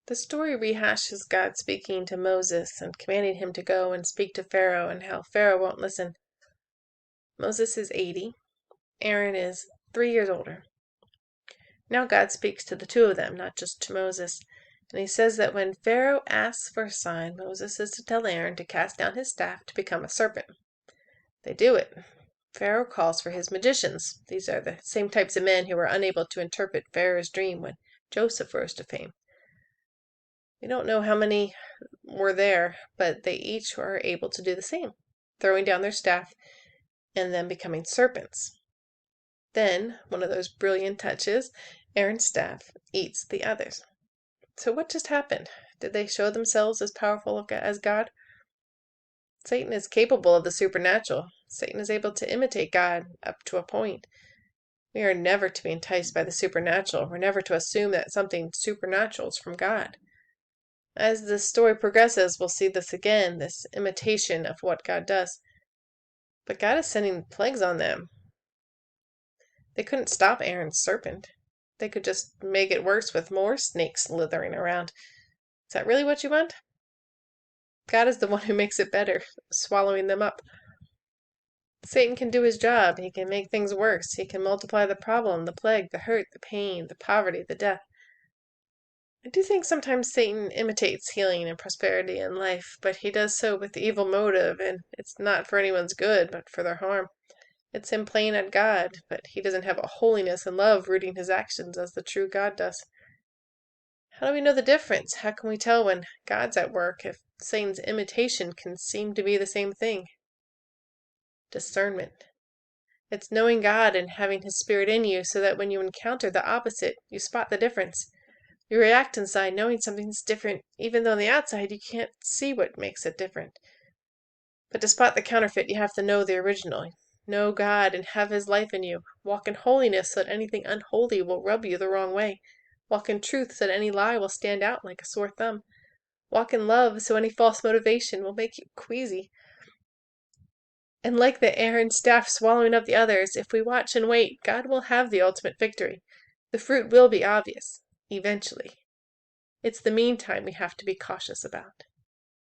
The story rehashes God speaking to Moses and commanding him to go and speak to Pharaoh and how Pharaoh won't listen. Moses is 80. Aaron is 3 years older. Now God speaks to the two of them, not just to Moses. And he says that when Pharaoh asks for a sign, Moses is to tell Aaron to cast down his staff to become a serpent. They do it. Pharaoh calls for his magicians. These are the same types of men who were unable to interpret Pharaoh's dream when Joseph rose to fame. We don't know how many were there, but they each were able to do the same, throwing down their staff and then becoming serpents. Then, one of those brilliant touches, Aaron's staff eats the others. So what just happened? Did they show themselves as powerful as God? Satan is capable of the supernatural. Satan is able to imitate God up to a point. We are never to be enticed by the supernatural. We're never to assume that something supernatural is from God. As the story progresses, we'll see this again, this imitation of what God does. But God is sending plagues on them. They couldn't stop Aaron's serpent. They could just make it worse with more snakes slithering around. Is that really what you want? God is the one who makes it better, swallowing them up. Satan can do his job. He can make things worse. He can multiply the problem, the plague, the hurt, the pain, the poverty, the death. I do think sometimes Satan imitates healing and prosperity in life, but he does so with evil motive, and it's not for anyone's good, but for their harm. It's him playing at God, but he doesn't have a holiness and love rooting his actions as the true God does. How do we know the difference? How can we tell when God's at work if Satan's imitation can seem to be the same thing? Discernment. It's knowing God and having His Spirit in you so that when you encounter the opposite, you spot the difference. You react inside knowing something's different, even though on the outside you can't see what makes it different. But to spot the counterfeit, you have to know the original. Know God and have His life in you. Walk in holiness so that anything unholy will rub you the wrong way. Walk in truth so that any lie will stand out like a sore thumb. Walk in love so any false motivation will make you queasy. And like the Aaron staff swallowing up the others, if we watch and wait, God will have the ultimate victory. The fruit will be obvious, eventually. It's the meantime we have to be cautious about.